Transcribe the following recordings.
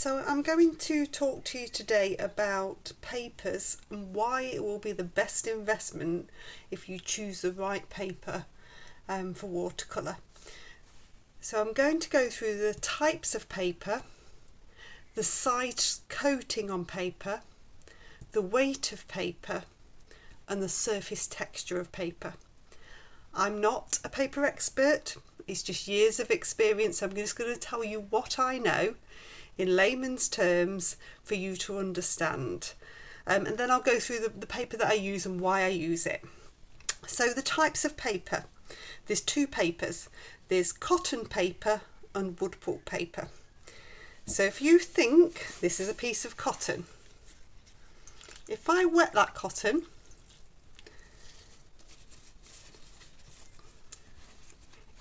So I'm going to talk to you today about papers and why it will be the best investment if you choose the right paper for watercolour. So I'm going to go through the types of paper, the size coating on paper, the weight of paper and the surface texture of paper. I'm not a paper expert, it's just years of experience. I'm just going to tell you what I know in layman's terms for you to understand, and then I'll go through the paper that I use and why I use it. So the types of paper, there's two papers, there's cotton paper and wood pulp paper. So if you think this is a piece of cotton, if I wet that cotton,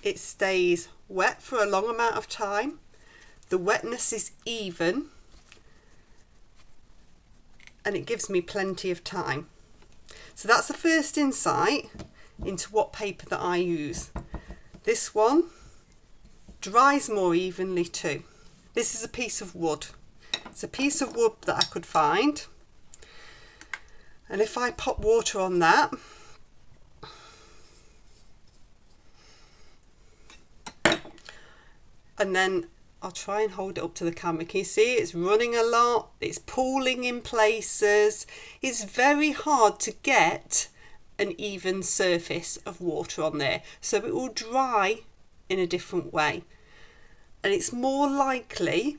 it stays wet for a long amount of time. The wetness is even and it gives me plenty of time. So that's the first insight into what paper that I use. This one dries more evenly too. This is a piece of wood. It's a piece of wood that I could find, and if I pop water on that, and then I'll try and hold it up to the camera. Can you see it's running a lot? It's pooling in places. It's very hard to get an even surface of water on there. So it will dry in a different way. And it's more likely,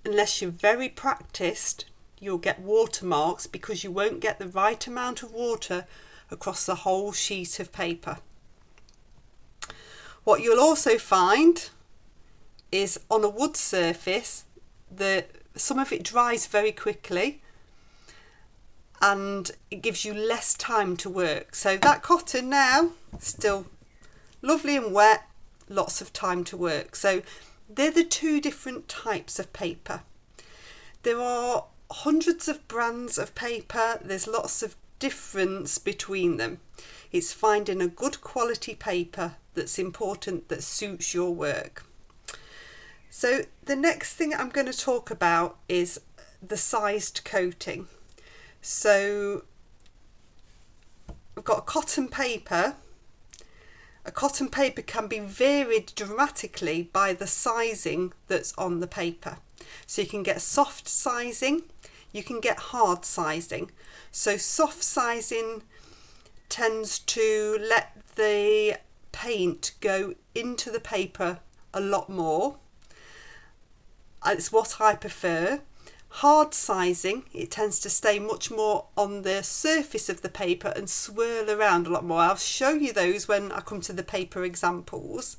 unless you're very practiced, you'll get watermarks because you won't get the right amount of water across the whole sheet of paper. What you'll also find is on a wood surface, some of it dries very quickly and it gives you less time to work. So that cotton now, still lovely and wet, lots of time to work. So they're the two different types of paper. There are hundreds of brands of paper, there's lots of difference between them. It's finding a good quality paper that's important, that suits your work. So the next thing I'm going to talk about is the sized coating. So I've got a cotton paper. A cotton paper can be varied dramatically by the sizing that's on the paper. So you can get soft sizing, you can get hard sizing. So soft sizing tends to let the paint go into the paper a lot more. It's what I prefer. Hard sizing, it tends to stay much more on the surface of the paper and swirl around a lot more. I'll show you those when I come to the paper examples.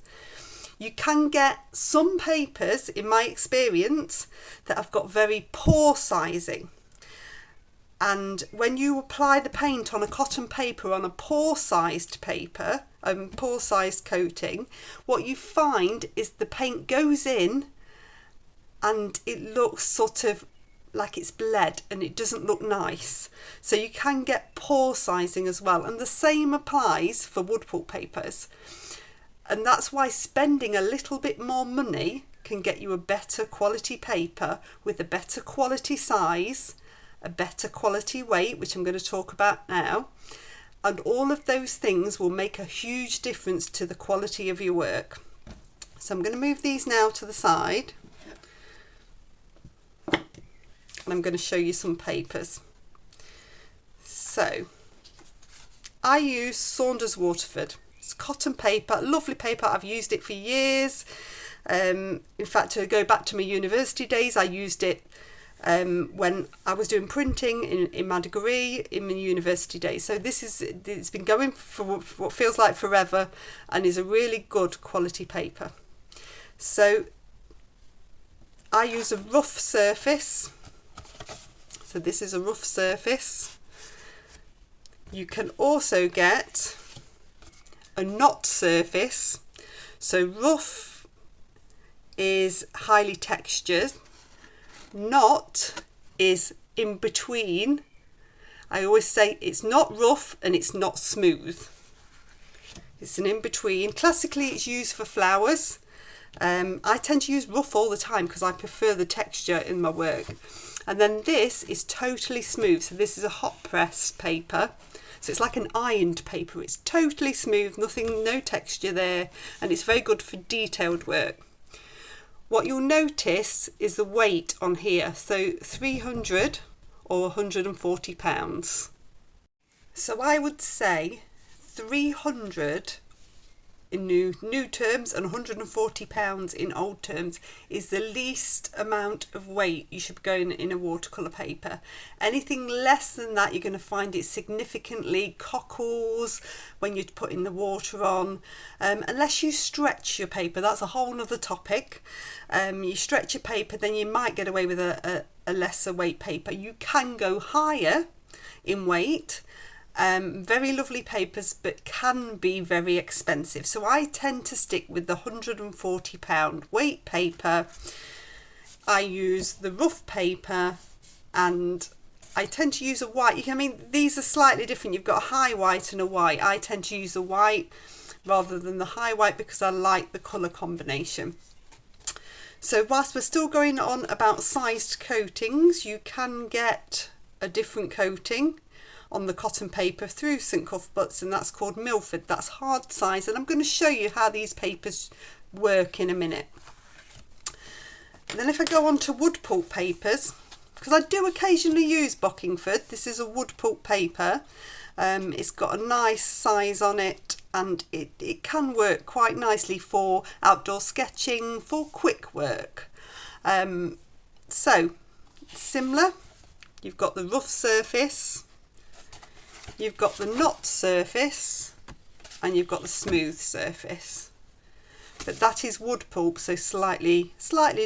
You can get some papers, in my experience, that have got very poor sizing. And when you apply the paint on a cotton paper on a poor sized paper, poor sized coating, what you find is the paint goes in and it looks sort of like it's bled and it doesn't look nice. So you can get poor sizing as well, and the same applies for wood pulp papers. And that's why spending a little bit more money can get you a better quality paper with a better quality size, a better quality weight, which I'm going to talk about now. And all of those things will make a huge difference to the quality of your work. So I'm going to move these now to the side. And I'm going to show you some papers. So I use Saunders Waterford. It's cotton paper, lovely paper. I've used it for years. In fact, to go back to my university days, I used it when I was doing printing in my degree in my university days. So it's been going for what feels like forever and is a really good quality paper. So I use a rough surface. So this is a rough surface. You can also get a knot surface. So rough is highly textured. Knot is in between. I always say it's not rough and it's not smooth. It's an in between. Classically it's used for flowers. I tend to use rough all the time because I prefer the texture in my work. And then this is totally smooth, so this is a hot press paper. So it's like an ironed paper, it's totally smooth, nothing, no texture there, and it's very good for detailed work. What you'll notice is the weight on here, so 300 or 140 pounds. So I would say 300 in new terms and 140 pounds in old terms is the least amount of weight you should be going in a watercolour paper. Anything less than that, you're going to find it significantly cockles when you're putting the water on, unless you stretch your paper. That's a whole nother topic. You stretch your paper, then you might get away with a lesser weight paper. You can go higher in weight. Very lovely papers, but can be very expensive. So I tend to stick with the 140 pound weight paper. I use the rough paper, and I tend to use a white. I mean, these are slightly different. You've got a high white and a white. I tend to use a white rather than the high white because I like the colour combination. So whilst we're still going on about sized coatings, you can get a different coating on the cotton paper through St Cuthbert's, and that's called Milford. That's hard size, and I'm going to show you how these papers work in a minute. And then if I go on to wood pulp papers, because I do occasionally use Bockingford, this is a wood pulp paper. It's got a nice size on it, and it can work quite nicely for outdoor sketching, for quick work. So similar, you've got the rough surface, you've got the knot surface, and you've got the smooth surface. But that is wood pulp, so slightly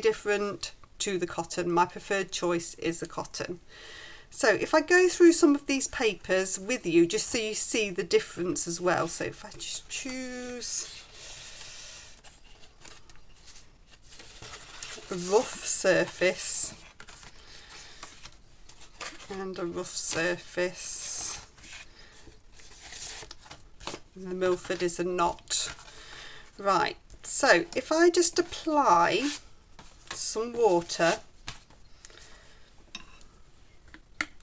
different to the cotton. My preferred choice is the cotton. So if I go through some of these papers with you, just so you see the difference as well. So if I just choose a rough surface and a rough surface, and the Milford is a knot. Right, so if I just apply some water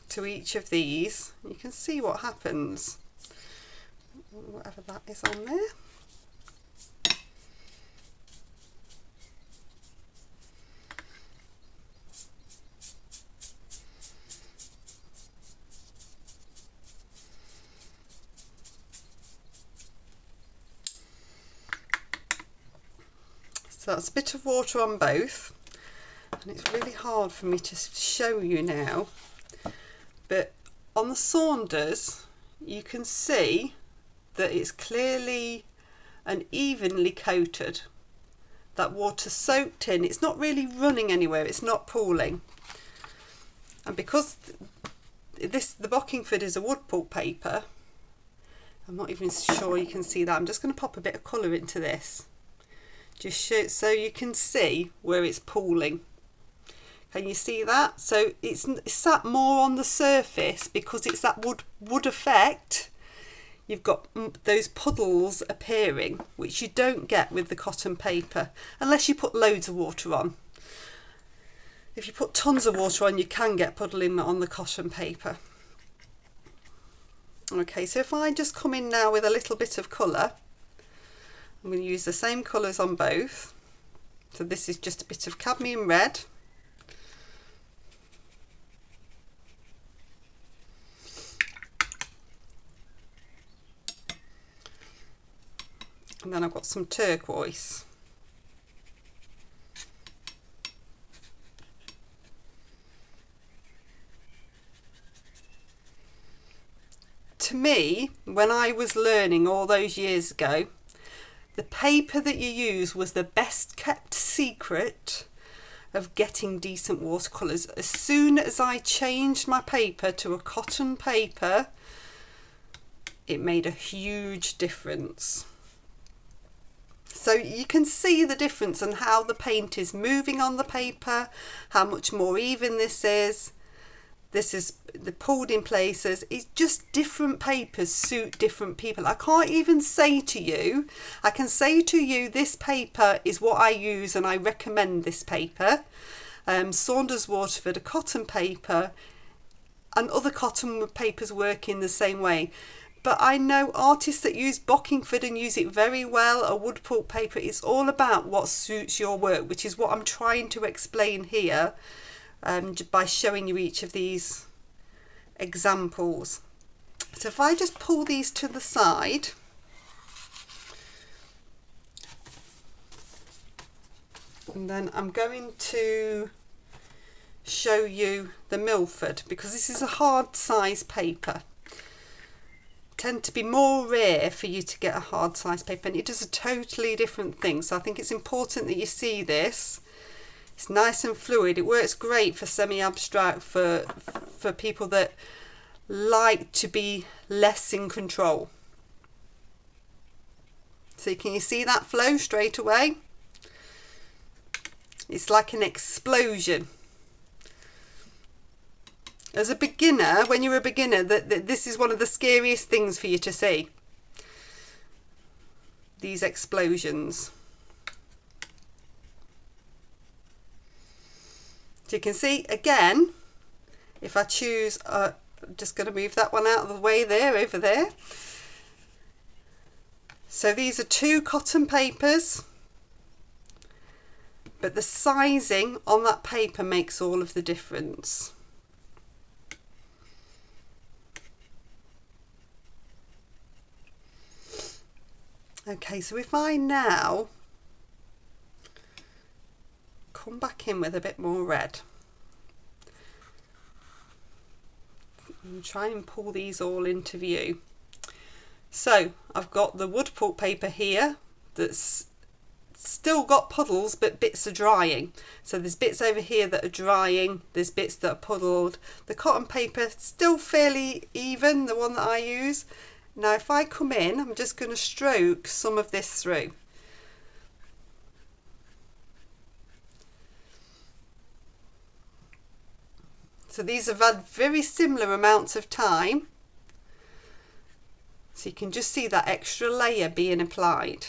to each of these, you can see what happens, whatever that is on there. So that's a bit of water on both, and it's really hard for me to show you now, but on the Saunders you can see that it's clearly and evenly coated. That water's soaked in, it's not really running anywhere, it's not pooling. And because the Bockingford is a wood pulp paper, I'm not even sure you can see that. I'm just going to pop a bit of colour into this, just so you can see where it's pooling. Can you see that? So it's sat more on the surface because it's that wood effect. You've got those puddles appearing, which you don't get with the cotton paper unless you put loads of water on. If you put tons of water on, you can get puddling on the cotton paper. Okay, so if I just come in now with a little bit of colour, I'm going to use the same colours on both. So this is just a bit of cadmium red. And then I've got some turquoise. To me, when I was learning all those years ago, the paper that you use was the best kept secret of getting decent watercolours. As soon as I changed my paper to a cotton paper, it made a huge difference. So you can see the difference in how the paint is moving on the paper, how much more even this is. This is the pulled in places. It's just different papers suit different people. I can't even say to you, I can say to you this paper is what I use and I recommend this paper. Saunders Waterford, a cotton paper, and other cotton papers work in the same way. But I know artists that use Bockingford and use it very well, a wood pulp paper. It's all about what suits your work, which is what I'm trying to explain here by showing you each of these examples. So if I just pull these to the side, and then I'm going to show you the Milford, because this is a hard size paper. Tend to be more rare for you to get a hard size paper, and it does a totally different thing. So I think it's important that you see this. It's nice and fluid. It works great for semi-abstract, for people that like to be less in control. So can you see that flow straight away? It's like an explosion. As a beginner, when you're a beginner, this is one of the scariest things for you to see. These explosions. So you can see again, if I choose, I'm just going to move that one out of the way there, over there. So these are two cotton papers, but the sizing on that paper makes all of the difference. Okay, so if I now come back in with a bit more red and try and pull these all into view. So I've got the wood pulp paper here that's still got puddles, but bits are drying. So there's bits over here that are drying, there's bits that are puddled. The cotton paper still fairly even, the one that I use. Now if I come in, I'm just going to stroke some of this through. So these have had very similar amounts of time. So you can just see that extra layer being applied.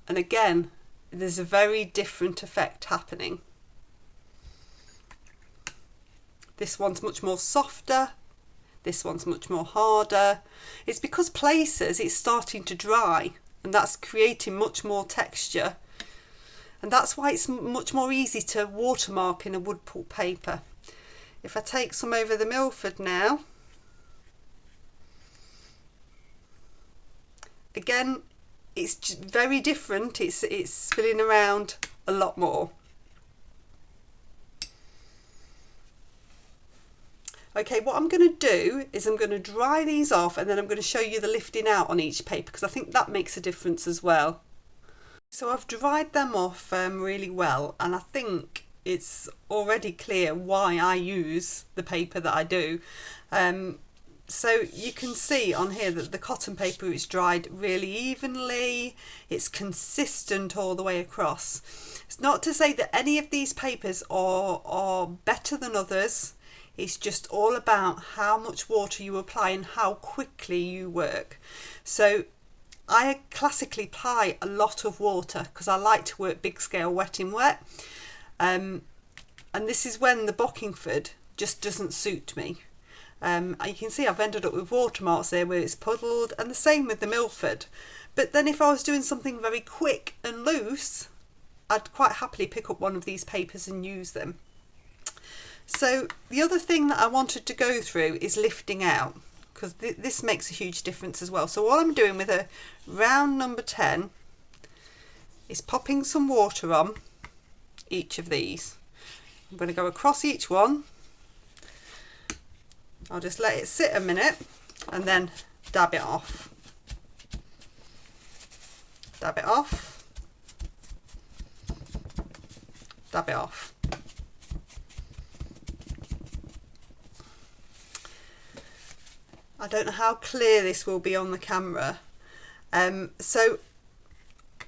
And again, there's a very different effect happening. This one's much more softer. This one's much more harder. It's because places it's starting to dry, and that's creating much more texture. And that's why it's much more easy to watermark in a wood pulp paper. If I take some over the Milford now, again, it's very different. It's spilling around a lot more. Okay, what I'm going to do is I'm going to dry these off, and then I'm going to show you the lifting out on each paper, because I think that makes a difference as well. So I've dried them off really well, and I think it's already clear why I use the paper that I do. So you can see on here that the cotton paper is dried really evenly, it's consistent all the way across. It's not to say that any of these papers are better than others, it's just all about how much water you apply and how quickly you work. So I classically apply a lot of water because I like to work big scale wet in wet, and this is when the Bockingford just doesn't suit me. You can see I've ended up with watermarks there where it's puddled, and the same with the Milford. But then if I was doing something very quick and loose, I'd quite happily pick up one of these papers and use them. So the other thing that I wanted to go through is lifting out, because this makes a huge difference as well. So what I'm doing with a round number 10 is popping some water on each of these. I'm going to go across each one. I'll just let it sit a minute and then dab it off. Dab it off. Dab it off. I don't know how clear this will be on the camera. So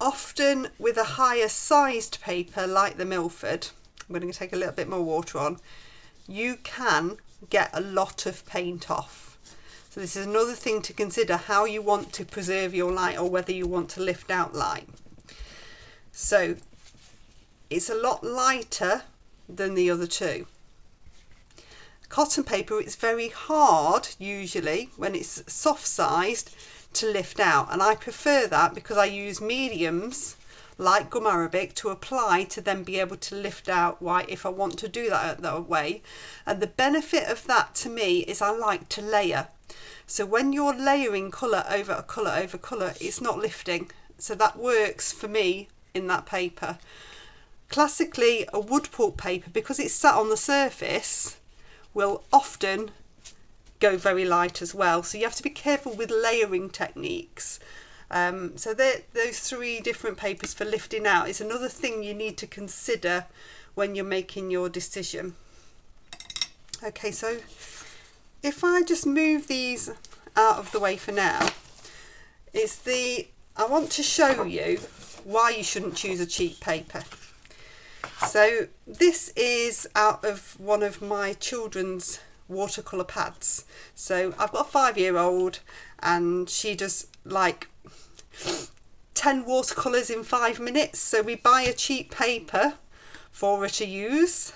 often with a higher sized paper like the Milford, I'm going to take a little bit more water on, you can get a lot of paint off. So this is another thing to consider, how you want to preserve your light or whether you want to lift out light. So it's a lot lighter than the other two. Cotton paper, it's very hard usually when it's soft sized to lift out, and I prefer that because I use mediums like gum arabic to apply to then be able to lift out white if I want to do that way. And the benefit of that to me is I like to layer. So when you're layering colour over colour over colour, it's not lifting. So that works for me in that paper. Classically, a wood pulp paper, because it's sat on the surface, will often go very light as well. So you have to be careful with layering techniques. So those three different papers for lifting out is another thing you need to consider when you're making your decision. Okay, so if I just move these out of the way for now, I want to show you why you shouldn't choose a cheap paper. So this is out of one of my children's watercolour pads. So I've got a 5-year-old and she does like 10 watercolours in 5 minutes. So we buy a cheap paper for her to use,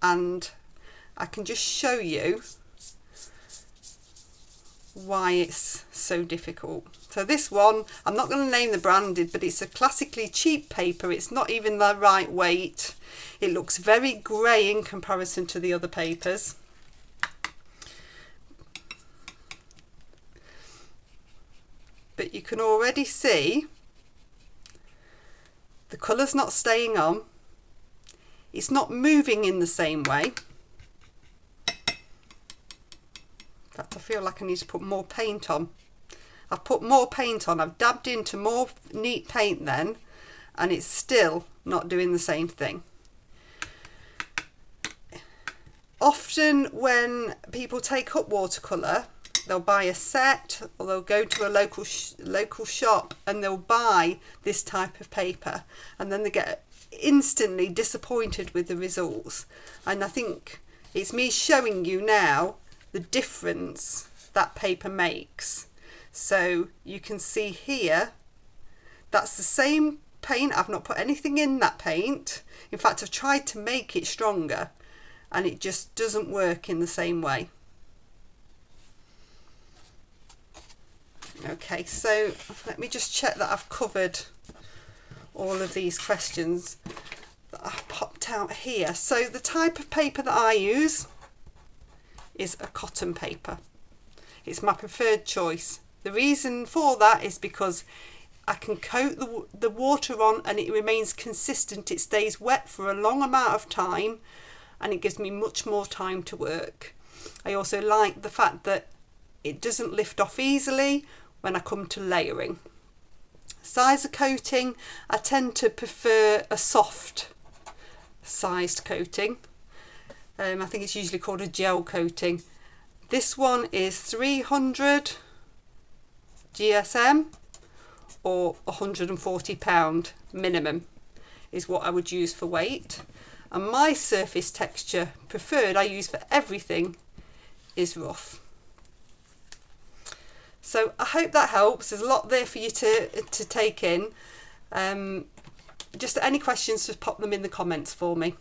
and I can just show you why it's so difficult. So this one, I'm not going to name the brand, but it's a classically cheap paper. It's not even the right weight. It looks very grey in comparison to the other papers. But you can already see the colour's not staying on. It's not moving in the same way. In fact, I feel like I need to put more paint on. I've put more paint on. I've dabbed into more neat paint then, and it's still not doing the same thing. Often when people take up watercolour, they'll buy a set, or they'll go to a local shop and they'll buy this type of paper, and then they get instantly disappointed with the results. And I think it's me showing you now the difference that paper makes. So you can see here, that's the same paint. I've not put anything in that paint. In fact, I've tried to make it stronger and it just doesn't work in the same way. Okay, so let me just check that I've covered all of these questions that I've popped out here. So the type of paper that I use is a cotton paper. It's my preferred choice. The reason for that is because I can coat the water on and it remains consistent. It stays wet for a long amount of time and it gives me much more time to work. I also like the fact that it doesn't lift off easily when I come to layering. Size of coating, I tend to prefer a soft sized coating. I think it's usually called a gel coating. This one is 300 GSM or £140 minimum is what I would use for weight. And my surface texture preferred, I use for everything, is rough. So I hope that helps. There's a lot there for you to take in. Just any questions, just pop them in the comments for me.